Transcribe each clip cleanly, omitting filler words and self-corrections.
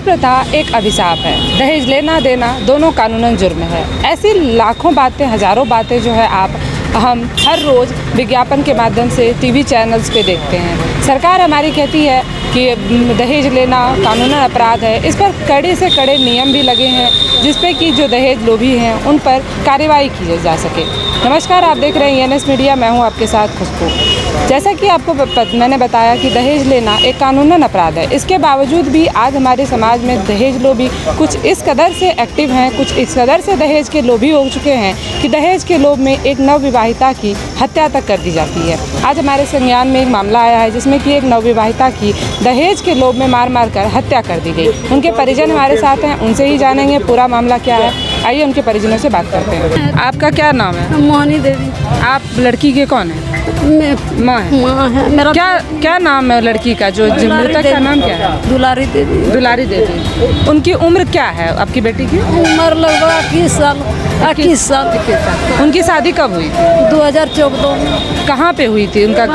प्रथा एक अभिशाप है। दहेज लेना देना दोनों कानूनन जुर्म है। ऐसी लाखों बातें, हज़ारों बातें जो है हम हर रोज़ विज्ञापन के माध्यम से टीवी चैनल्स पे देखते हैं। सरकार हमारी कहती है कि दहेज लेना कानूनन अपराध है। इस पर कड़े से कड़े नियम भी लगे हैं जिस पे कि जो दहेज लोभी हैं उन पर कार्रवाई की जा सके। नमस्कार, आप देख रहे हैं ENS मीडिया। मैं हूं आपके साथ खुशबू। जैसा कि आपको मैंने बताया कि दहेज लेना एक कानूनन अपराध है। इसके बावजूद भी आज हमारे समाज में दहेज लोभी कुछ इस कदर से एक्टिव हैं, कुछ इस कदर से दहेज के लोभी हो चुके हैं कि दहेज के लोभ में एक नवविवाहिता की हत्या तक कर दी जाती है। आज हमारे संज्ञान में एक मामला आया है जिसमें कि एक नवविवाहिता की दहेज के लोभ में मार मार कर हत्या कर दी गई। उनके परिजन हमारे साथ हैं, उनसे ही जानेंगे पूरा मामला क्या है। आइए उनके परिजनों से बात करते हैं। आपका क्या नाम है? मोहनी देवी। आप लड़की के कौन है? माँ है मेरा। क्या नाम है लड़की का? जो मृतक का नाम क्या है? दुलारी देवी। दुलारी देवी। उनकी उम्र क्या है आपकी बेटी की? उम्र लगभग 21 साल। उनकी शादी कब हुई? 2014 में। कहाँ पे हुई थी उनका?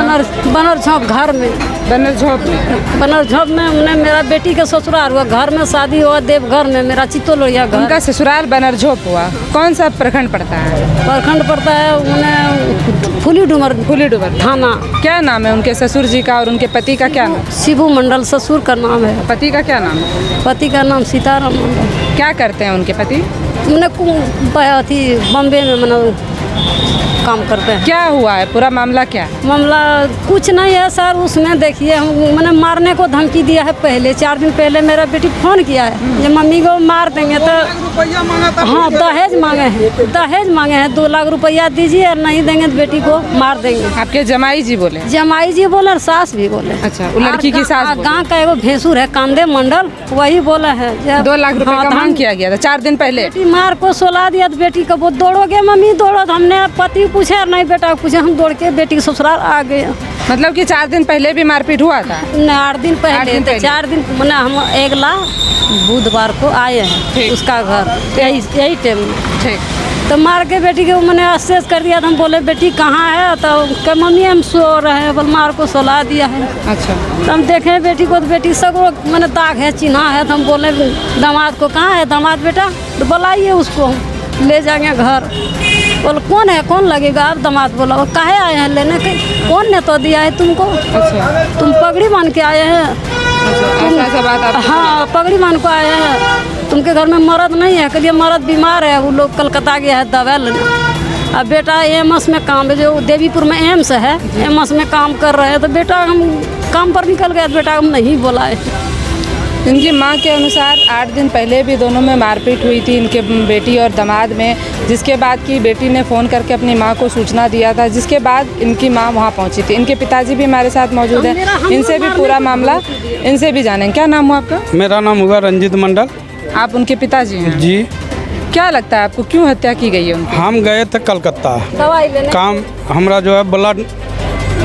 बनर झोंप घर में। बनर झोंप में? बनर झोंप में उन्हें मेरा बेटी का ससुराल हुआ, घर में शादी हुआ देवघर में, मेरा चित्तौड़िया घर। उनका ससुराल बनर झोंप हुआ। कौन सा प्रखंड पड़ता है? प्रखंड पड़ता है उन्हें फुली डुमर थाना। क्या नाम है उनके ससुर जी का और उनके पति का क्या नाम? शिबू मंडल ससुर का नाम है। पति का क्या नाम है? पति का नाम सीताराम मंडल। क्या करते हैं उनके पति? उन्हें बॉम्बे में काम करते हैं। क्या हुआ है? पूरा मामला क्या है? मामला कुछ नहीं है सर। उसमें देखिए मैंने मारने को धमकी दिया है। पहले 4 दिन पहले मेरा बेटी फ़ोन किया है ये मम्मी को मार देंगे तो हाँ दहेज मांगे हैं। दहेज मांगे हैं 2 लाख रुपया दीजिए और नहीं देंगे तो बेटी को मार देंगे। आपके जमाई जी बोले? जमाई जी बोले और सास भी बोले। अच्छा, वो लड़की की सास? गाँव का एगो भैंसुर है कांदे मंडल, वही बोला है 2 लाख रुपए का मांग किया गया था 4 दिन पहले। बेटी मार को सोला दिया तो बेटी को वो दौड़ोगे मम्मी दौड़ो। हमने पति पूछे और नहीं बेटा पूछे, हम दौड़ के बेटी के ससुराल आ गए। मतलब कि 4 दिन पहले भी मारपीट हुआ था? नहीं 8 दिन पहले। 4 दिन मैंने हम अगला बुधवार को आए हैं उसका घर यही टाइम में। ठीक। तो मार के बेटी के मैंने असेस कर दिया था। हम बोले बेटी कहाँ है? तो मम्मी हम सो रहे हैं, बोल मार को सोला दिया है। अच्छा। तो हम देखे बेटी को तो बेटी सगो मैंने दाग है चिन्हा है। तो हम बोले दामाद को कहाँ है दामाद बेटा? तो बुलाइए उसको, ले जाएंगे घर। बोल कौन है? कौन लगेगा? आप दामाद बोला वो काहे आए हैं लेने के? कौन ने तो दिया है तुमको? अच्छा। तुम पगड़ी मान के आए हैं? ऐसा बात आप? हाँ पगड़ी मान को आए हैं। तुमके घर में मर्द नहीं है? कहलिए मर्द बीमार है, वो लोग कलकत्ता गया है दवा लेने। अब बेटा एम्स में काम है, जो देवीपुर में एम्स है, एम्स में काम कर रहे हैं। तो बेटा हम काम पर निकल गए, बेटा हम नहीं बोलाए। इनकी मां के अनुसार 8 दिन पहले भी दोनों में मारपीट हुई थी इनके बेटी और दामाद में, जिसके बाद की बेटी ने फ़ोन करके अपनी मां को सूचना दिया था, जिसके बाद इनकी मां वहां पहुंची थी। इनके पिताजी भी हमारे साथ मौजूद हैं, इनसे भी पूरा मामला इनसे भी जानेंगे। क्या नाम हुआ आपका? मेरा नाम हुआ रंजीत मंडल। आप उनके पिताजी हैं? जी। क्या लगता है आपको क्यों हत्या की गई है उनकी? हम गए थे कलकत्ता दवाई लेने। काम हमारा जो है ब्लड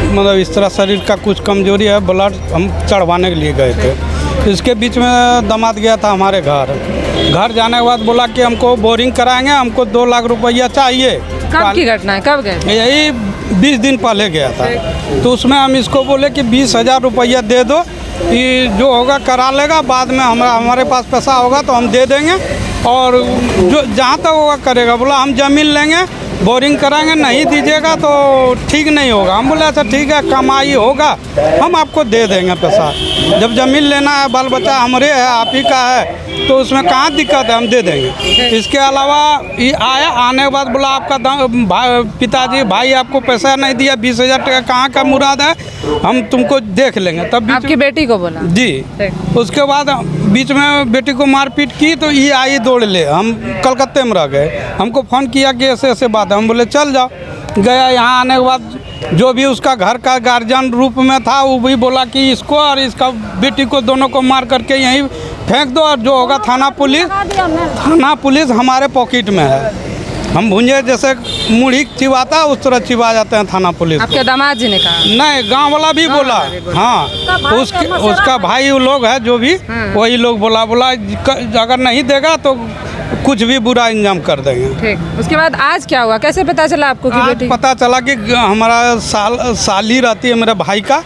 मतलब इस तरह शरीर का कुछ कमजोरी है, ब्लड हम चढ़वाने के लिए गए थे। इसके बीच में दामाद गया था हमारे घर जाने के बाद बोला कि हमको बोरिंग कराएंगे, हमको 2 लाख रुपया चाहिए। कब की घटना है? कब गए? यही 20 दिन पहले गया था। तो उसमें हम इसको बोले कि 20,000 रुपया दे दो, ये जो होगा करा लेगा, बाद में हमारे पास पैसा होगा तो हम दे देंगे और जो जहाँ तक होगा करेगा। बोला हम ज़मीन लेंगे, बोरिंग कराएंगे, नहीं दीजिएगा तो ठीक नहीं होगा। हम बोले अच्छा ठीक है, कमाई होगा हम आपको दे देंगे पैसा। जब ज़मीन लेना है, बाल बच्चा हमारे है, आप ही का है, तो उसमें कहाँ दिक्कत है, हम दे देंगे। इसके अलावा ये आने के बाद बोला आपका पिताजी भाई आपको पैसा नहीं दिया, 20,000 टका कहाँ का मुराद है, हम तुमको देख लेंगे। तब आपकी बेटी को बोला? जी। उसके बाद बीच में बेटी को मारपीट की तो ये आई दौड़ ले, हम कलकत्ते में रह गए। हमको फ़ोन किया कि ऐसे ऐसे बात है, हम बोले चल जाओ। गया, यहाँ आने के बाद जो भी उसका घर का गार्जियन रूप में था वो भी बोला कि इसको और इसका बेटी को दोनों को मार करके यहीं फेंक दो और जो होगा थाना पुलिस हमारे पॉकेट में है। हम भुंजे जैसे मुड़ी चिबाता उस तरह चिबा जाते हैं थाना पुलिस। आपके दामाद जी ने कहा? नहीं, गांव वाला भी बोला। हाँ उसका भाई वो लोग है जो भी, वही लोग बोला अगर नहीं देगा तो कुछ भी बुरा इंजाम कर देंगे। ठीक। उसके बाद आज क्या हुआ? कैसे पता चला आपको कि बेटी? पता चला कि हमारा साली रहती है मेरे भाई का,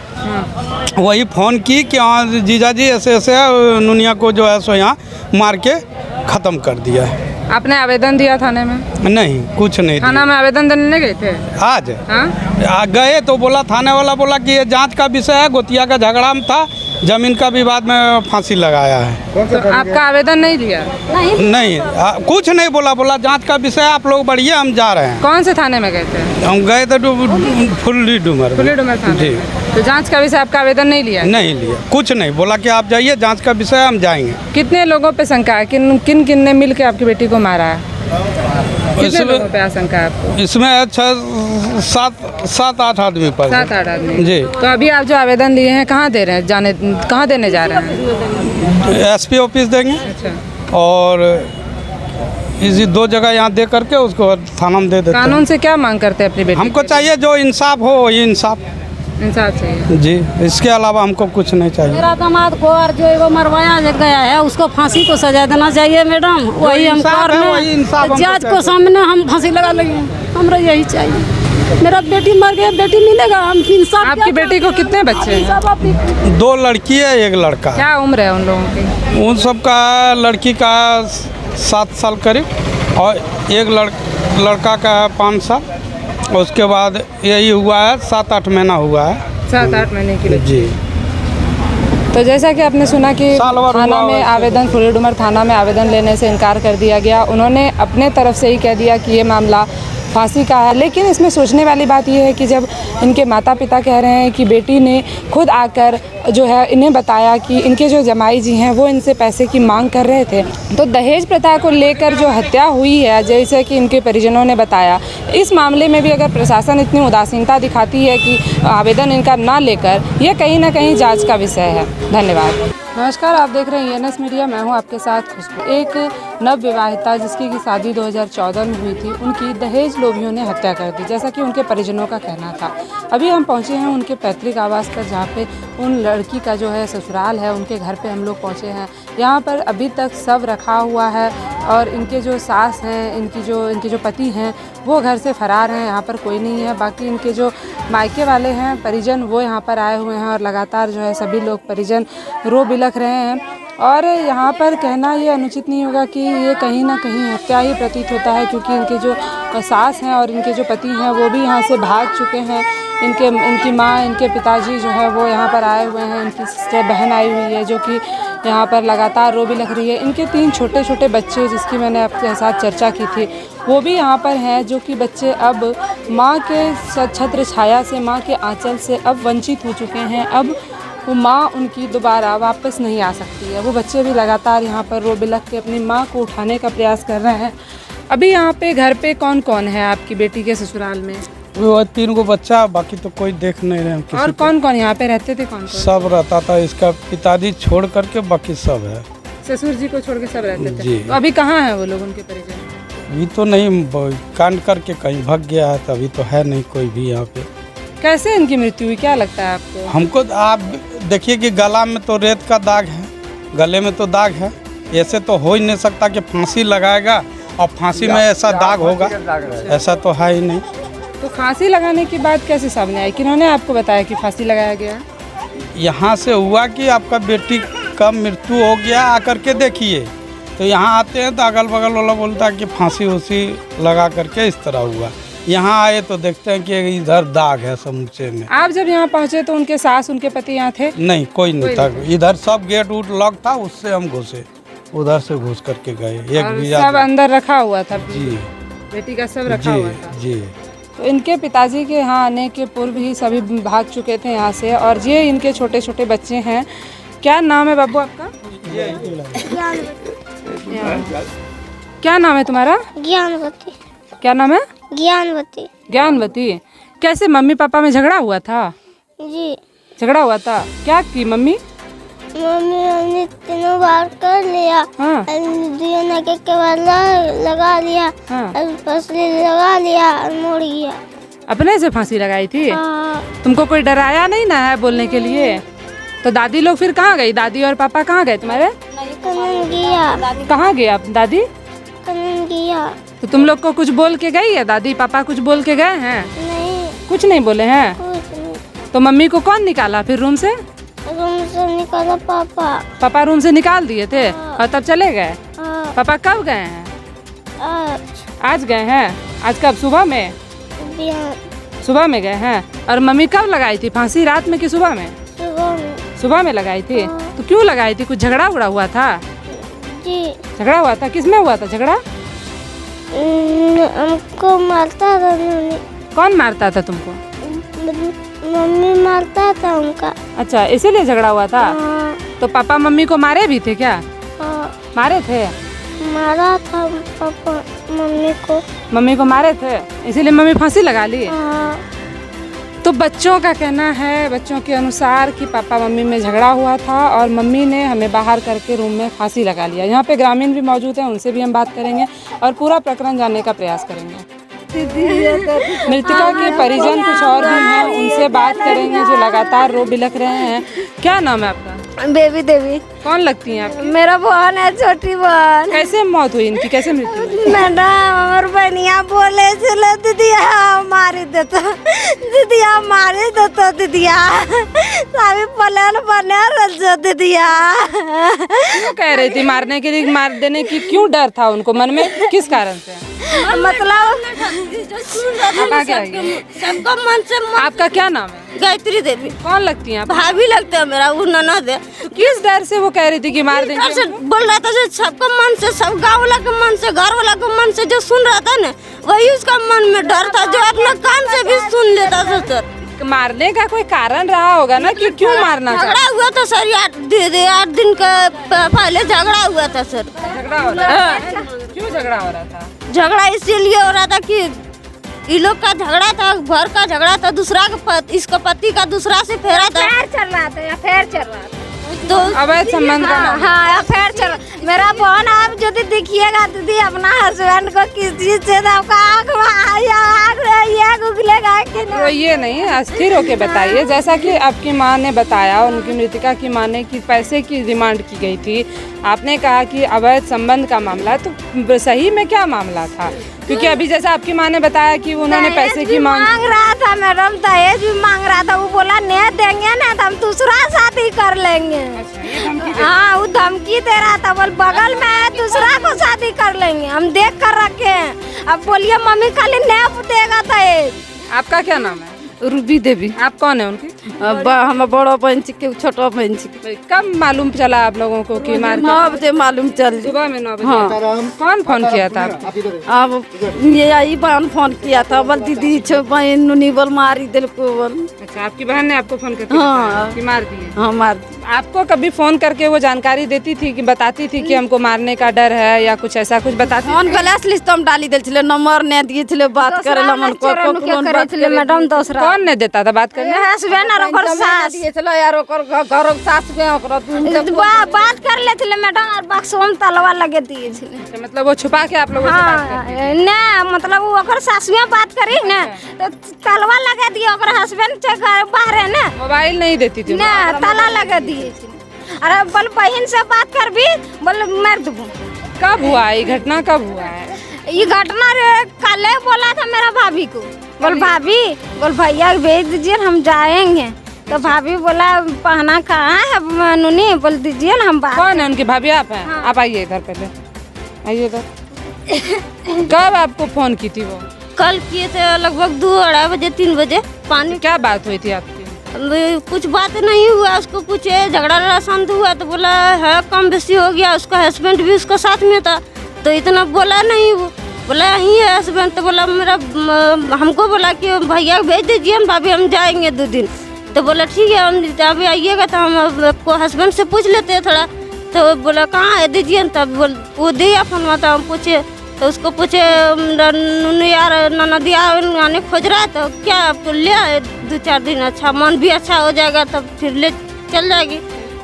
वही फ़ोन की कि हाँ जीजा जी ऐसे ऐसे है, नुनिया को जो है सो यहाँ मार के ख़त्म कर दिया है। आपने आवेदन दिया थाने में? नहीं, कुछ नहीं दिया। थाना में आवेदन देने नहीं गए थे? आज हाँ, गए तो बोला, थाने वाला बोला कि ये जांच का विषय है, गोतिया का झगड़ा में था, ज़मीन का विवाद में फांसी लगाया है। तो आपका आवेदन नहीं दिया? नहीं, कुछ नहीं बोला जांच का विषय है, आप लोग बढ़िए, हम जा रहे हैं। कौन से थाने में गए थे? हम गए थे फुल्ली डूमर थाने जी। में। तो जांच का विषय आपका आवेदन नहीं लिया? नहीं लिया, कुछ नहीं बोला कि आप जाइए, जांच का विषय है, हम जाएंगे। कितने लोगों पे शंका है? किन ने मिल के आपकी बेटी को मारा है? कितने लोगों पे आशंका है आपको? इसमें 7-8 आदमी पर। 7-8 आदमी जी। तो अभी आप जो आवेदन लिए हैं कहाँ दे रहे हैं, कहाँ देने जा रहे हैं? SP ऑफिस देंगे अच्छा। और इसी 2 जगह यहाँ दे करके उसको थाना में दे देते हैं। कानून से क्या मांग करते हैं अपनी बेटी? हमको चाहिए जो इंसाफ हो, वही इंसाफ चाहिए जी, इसके अलावा हमको कुछ नहीं चाहिए। मेरा दामाद को और जो वो मरवाया गया है उसको फांसी को सजा देना चाहिए मैडम, वही हम इंसाफ कर है, वही इंसाफ हमको जज को चाहिए। सामने हम फांसी लगा लेंगे, हमरा यही चाहिए। मेरा बेटी मर गया, बेटी मिलेगा, हम इंसाफ। आपकी बेटी को कितने बच्चे हैं? 2 लड़की है, 1 लड़का है। क्या उम्र है उन लोगों की? उन सब का, लड़की का 7 साल करीब और एक लड़का का है 5 साल। उसके बाद यही हुआ है, 7-8 महीना हुआ है। 7-8 महीने की जी। तो जैसा कि आपने सुना कि साल भर थाना हुआ में वैसे। आवेदन, फुल्ली डूमर थाना में आवेदन लेने से इनकार कर दिया गया। उन्होंने अपने तरफ से ही कह दिया कि ये मामला फांसी का है। लेकिन इसमें सोचने वाली बात यह है कि जब इनके माता पिता कह रहे हैं कि बेटी ने खुद आकर जो है इन्हें बताया कि इनके जो जमाई जी हैं वो इनसे पैसे की मांग कर रहे थे, तो दहेज प्रथा को लेकर जो हत्या हुई है, जैसे कि इनके परिजनों ने बताया, इस मामले में भी अगर प्रशासन इतनी उदासीनता दिखाती है कि आवेदन इनका ना लेकर, यह कहीं ना कहीं जांच का विषय है। धन्यवाद। नमस्कार, आप देख रहे हैं ENS मीडिया, मैं हूं आपके साथ खुशबू। एक नव विवाहिता जिसकी की शादी 2014 में हुई थी, उनकी दहेज लोभियों ने हत्या कर दी, जैसा कि उनके परिजनों का कहना था। अभी हम पहुंचे हैं उनके पैतृक आवास पर, जहां पे उन लड़की का जो है ससुराल है, उनके घर पे हम लोग पहुंचे हैं। यहाँ पर अभी तक शव रखा हुआ है और इनके जो सास हैं, इनके जो पति हैं, वो घर से फरार हैं, यहाँ पर कोई नहीं है। बाकी इनके जो मायके वाले हैं, परिजन, वो यहाँ पर आए हुए हैं और लगातार जो है सभी लोग परिजन रो बिलख रहे हैं। और यहाँ पर कहना ये अनुचित नहीं होगा कि ये कहीं ना कहीं हत्या ही प्रतीत होता है, क्योंकि इनके जो सास हैं और इनके जो पति हैं वो भी यहाँ से भाग चुके हैं। इनकी माँ, इनके पिताजी जो है वो यहाँ पर आए हुए हैं। इनकी सिस्टर बहन आई हुई है जो कि यहाँ पर लगातार रो भी लग रही है। इनके 3 छोटे छोटे बच्चे, जिसकी मैंने आपके साथ चर्चा की थी, वो भी यहाँ पर हैं, जो कि बच्चे अब माँ के छत्र छाया से, माँ के आंचल से अब वंचित हो चुके हैं। अब वो माँ उनकी दोबारा वापस नहीं आ सकती है। वो बच्चे भी लगातार यहाँ पर रो बिलख के अपनी माँ को उठाने का प्रयास कर रहे हैं। अभी यहाँ पे घर पे कौन कौन है आपकी बेटी के ससुराल में? वो 3 गो बच्चा, बाकी तो कोई देख नहीं रहे हैं। और कौन कौन यहाँ पे रहते थे? कौन? सब रहता था, इसका पिताजी छोड़ करके बाकी सब है। ससुर जी को छोड़ के सब रहते थे। जी। तो अभी कहाँ है वो लोग, उनके परिजन? अभी तो नहीं, कांड करके कहीं भाग गया है, तभी तो है नहीं कोई भी यहाँ पे। कैसे इनकी मृत्यु हुई, क्या लगता है आपको? हमको आप देखिए कि गला में तो रेत का दाग है, गले में तो दाग है। ऐसे तो हो ही नहीं सकता कि फांसी लगाएगा और फांसी में ऐसा दाग होगा, ऐसा तो है ही नहीं। तो फांसी लगाने की बात कैसे सामने आई? किन्होंने आपको बताया कि फांसी लगाया गया? यहाँ से हुआ कि आपका बेटी का मृत्यु हो गया, आकर के देखिए। तो यहाँ आते हैं तो अगल बगल वाला बोलता है कि फांसी उसी लगा करके इस तरह हुआ। यहाँ आए तो देखते हैं कि इधर दाग है समूचे में। आप जब यहाँ पहुँचे तो उनके सास, उनके पति यहाँ थे? नहीं, कोई नहीं था। इधर सब गेट उट लॉक था, उससे हम घुसे, उधर से घुस करके गए। एक भी सब अंदर रखा हुआ था? जी, बेटी का सब रखा हुआ था? जी। तो इनके पिताजी के यहाँ आने के पूर्व ही सभी भाग चुके थे यहाँ से, और ये इनके छोटे छोटे बच्चे हैं। क्या नाम है बाबू आपका? क्या नाम है तुम्हारा? ज्ञानवती। क्या नाम है? ज्ञानवती। ज्ञानवती। कैसे, मम्मी पापा में झगड़ा हुआ था? जी। झगड़ा हुआ था? क्या की मम्मी? मम्मी 3 बार कर लिया। हाँ। के बाद लगा लिया। हाँ। फसली लगा लिया और मुड़ गया। अपने से फांसी लगाई थी? हाँ। तुमको कोई डराया नहीं ना है बोलने के लिए? तो दादी लोग फिर कहाँ गई? दादी और पापा कहाँ गए तुम्हारे? कनन गया। कहाँ गए आप दादी? कनन गया। तो तुम लोग को कुछ बोल के गई है दादी? पापा कुछ बोल के गए हैं? नहीं, कुछ नहीं बोले हैं? कुछ नहीं। तो मम्मी को कौन निकाला फिर रूम से? रूम से निकाला पापा। पापा रूम से निकाल दिए थे और तब चले गए? हाँ, पापा कब गए हैं? आज आज गए हैं। आज कब? सुबह में? बिहान सुबह में गए हैं। और मम्मी कब लगाई थी फांसी, रात में कि सुबह में? सुबह में। सुबह में लगाई थी। हाँ। तो क्यों लगाई थी? कुछ झगड़ा उगड़ा हुआ था? जी, झगड़ा हुआ था? किसमें हुआ था झगड़ा? हमको मारता था उन्होंने। कौन मारता था तुमको? मम्मी मारता था उनका। अच्छा, इसीलिए झगड़ा हुआ था। हाँ, तो पापा मम्मी को मारे भी थे क्या? हाँ, मारे थे? मारा था पापा मम्मी को। मम्मी को मारे थे, इसीलिए मम्मी फांसी लगा ली। हाँ, तो बच्चों का कहना है, बच्चों के अनुसार, कि पापा मम्मी में झगड़ा हुआ था और मम्मी ने हमें बाहर करके रूम में फांसी लगा लिया। यहाँ पे ग्रामीण भी मौजूद हैं, उनसे भी हम बात करेंगे और पूरा प्रकरण जानने का प्रयास करेंगे। मृतका के परिजन कुछ और भी हैं, उनसे बात करेंगे जो लगातार रो बिलख रहे हैं। क्या नाम है आपका? बेबी देवी। कौन लगती हैं आपकी? मेरा बहन है, छोटी बहन। कैसे मौत हुई इनकी, कैसे मृत्यु हुई? मैडम हमार बनिया बोले चलो दीदिया मारी देता, दीदिया मारी देता, दीदिया सभी प्लान बने रजो दीदिया। क्यों कह रही थी मारने के लिए? मार देने की क्यों डर था उनको मन में, किस कारण से? मतलब आगे आइए। सबका मन से आपका क्या नाम है? गायत्री देवी। कौन लगती हैं आप? भाभी लगता है मेरा, वो ननद है। तो किस डर से वो कह रही थी कि मार देंगे? ऐसे बोल रहा था जो सबका मन से, सब गाँव वाला के मन से, घर वाला के मन से जो सुन रहा था ना, वही उसका मन में डर था, जो अपना कान से भी सुन लेता था सर। मारने का कोई कारण रहा होगा ना, कि क्यों मारना चाहते? झगड़ा हुआ था सर, 8 दिन का पहले झगड़ा हुआ था सर। झगड़ा हो रहा था? क्यों झगड़ा हो रहा था? झगड़ा इसीलिए हो रहा था कि ये लोग का झगड़ा था, घर का झगड़ा था, दूसरा का इसका पति का दूसरा से फेरा था। अफेयर चल रहा था, अफेयर चल रहा था। तो अवैध संबंध का नाम? हाँ, अफेयर चल। मेरा बहन आप यदि देखिएगा दीदी अपना हस्बैंड को किस चीज से आपका आँख उगलेगा कि तो ये नहीं, अस्थिर होके बताइए। जैसा कि आपकी माँ ने बताया, उनकी मृतिका की माँ ने, कि पैसे की डिमांड की गई थी। आपने कहा कि अवैध संबंध का मामला, तो सही में क्या मामला था? क्योंकि अभी जैसा आपकी माँ ने बताया कि उन्होंने पैसे की मांग रहा था मैडम, दहेज भी मांग रहा था। वो बोला नहीं देंगे ना तो हम दूसरा शादी कर लेंगे। हाँ, वो धमकी दे रहा था, बोल बगल में है दूसरा को शादी कर लेंगे, हम देख कर रखे हैं। अब बोलिए मम्मी खाली नहीं देगा दहेज। आपका क्या नाम है? रूबी देवी। आप कौन है उनकी? हम बड़ा बहन के छोटा बहन के। कब मालूम चला आप लोगों को कि मार? 9 बजे मालूम चल। सुबह में 9 बजे? हाँ। कौन फोन किया था आपको? अब ये आई बहन फोन किया था, बोल दीदी बहन नुनी बोल मारी दिल को बोल। अच्छा, आपकी बहन ने आपको फोन करके हाँ। बताया कि मार दिए? हाँ मार। आपको कभी फोन करके वो जानकारी देती थी, कि बताती थी कि हमको मारने का डर है, या कुछ ऐसा कुछ बताती? फोन फ्लैश लिस्ट हम डाली दिल छले, नंबर ने दिए छले बात करे ला मन को मैडम दूसरा कौन ने देता था बात करने? हस्बैंड और ओकर सास दिए छले यार, ओकर घर सास में ओकरा बात कर ले थे मैडम, और बक्सवा में तलवा लगे दिए थे। अच्छा, मतलब वो छुपा के आप लोगों से बात करती थी? ना मतलब वो ओकर सास में बात करी ना, तो तलवा लगा दिए। ओकर हस्बैंड से घर बाहर है ना, मोबाइल नहीं देती थी? ना ताला लगा दिए। अरे बोल बहन से बात कर भी, बोल मार दूँ। कब हुआ ये घटना, कब हुआ है ये घटना? कल बोला था मेरा भाभी को, बोल भाभी, बोल भैया भेज दीजिए हम जाएंगे। तो भाभी बोला पहना कहाँ है नुनी, बोल दीजिए ना हम बात। कौन है उनकी भाभी? आप हैं? आप आइए इधर, पहले आइए इधर। कब आपको फोन की थी वो? कल किए थे लगभग 2-2:30 बजे 3 बजे। पानी क्या बात हुई थी आपकी? कुछ बात नहीं हुआ, उसको पूछे झगड़ा शांत हुआ तो बोला है कम बेसी हो गया। उसका हस्बैंड भी उसका साथ में था, तो इतना बोला नहीं। वो बोला यही है हस्बैंड, तो बोला मेरा हमको बोला कि भैया भेज दीजिए हम भाभी, हम जाएंगे 2 दिन। तो बोला ठीक है, हम अभी आइएगा तो हम आपको हस्बैंड से पूछ लेते हैं थोड़ा। तो बोला कहाँ है दीजिए, तब वो दिया फोन। तो हम पूछे, तो उसको पूछे यार ननदिया आने खोज रहा है, तो क्या आपको ले आए 2-4 दिन, अच्छा मन भी अच्छा हो जाएगा तब फिर ले चल जाएगी।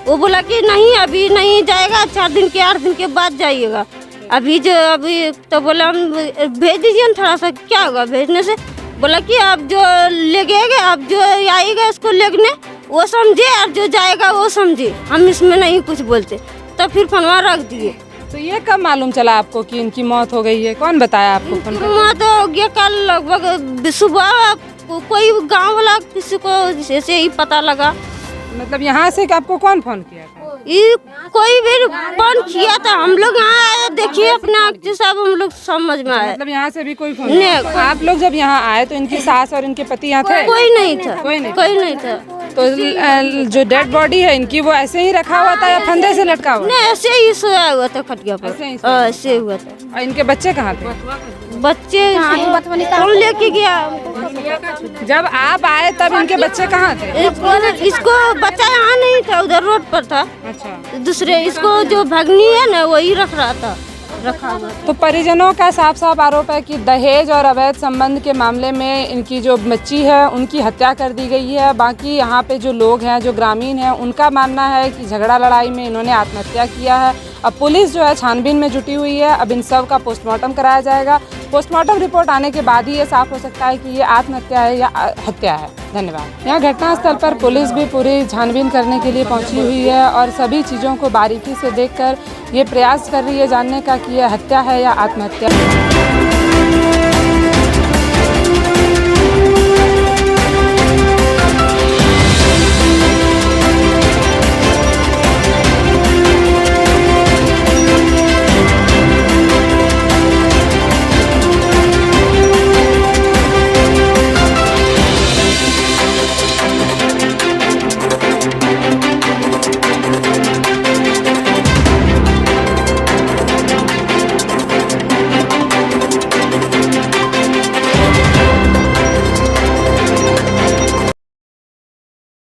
वो बोला कि नहीं अभी नहीं जाएगा, 4 दिन के 8 दिन के बाद जाइएगा। अभी तो बोला हम भेज दीजिए ना थोड़ा सा। क्या होगा भेजने से? बोला कि आप जो ले गए, आप जो आएगा इसको लेने वो समझे, और जो जाएगा वो समझे, हम इसमें नहीं कुछ बोलते। तो फिर फोनवा रख दिए। तो ये कब मालूम चला आपको कि इनकी मौत हो गई है? कौन बताया आपको फोन करके? मौत हो गया कल लगभग सुबह। कोई गांव वाला किसी को जैसे ही पता लगा, मतलब यहाँ से आपको कौन फोन किया था? ये कोई भी फोन किया था, हम लोग यहाँ आए, देखिए अपने आँख से सब हम लोग समझ में आए। मतलब यहाँ से भी कोई फोन नहीं। आप लोग जब यहाँ आए तो इनकी सास और इनके पति यहाँ थे? कोई नहीं था, कोई नहीं कोई नहीं था। तो जो डेड बॉडी है इनकी वो ऐसे ही रखा हुआ था या फंदे से लटका हुआ? नहीं, ऐसे ही सोया हुआ था खटिया पर, ऐसे ही सोया ऐसे हुआ था। और इनके बच्चे कहाँ थे? बच्चे कौन लेके गया? जब आप आए तब इनके बच्चे कहाँ थे? इसको बच्चा यहाँ नहीं था, उधर रोड पर था। अच्छा। दूसरे इसको जो भगनी है ना वही रख रहा था, रखा हुआ। तो परिजनों का साफ साफ आरोप है कि दहेज और अवैध संबंध के मामले में इनकी जो बच्ची है उनकी हत्या कर दी गई है। बाकी यहाँ पे जो लोग हैं, जो ग्रामीण हैं, उनका मानना है कि झगड़ा लड़ाई में इन्होंने आत्महत्या किया है। अब पुलिस जो है छानबीन में जुटी हुई है। अब इन सब का पोस्टमार्टम कराया जाएगा। पोस्टमार्टम रिपोर्ट आने के बाद ही ये साफ हो सकता है कि ये आत्महत्या है या हत्या है। धन्यवाद। यहाँ घटनास्थल पर पुलिस भी पूरी छानबीन करने के लिए पहुंची हुई है और सभी चीज़ों को बारीकी से देखकर ये प्रयास कर रही है जानने का कि यह हत्या है या आत्महत्या।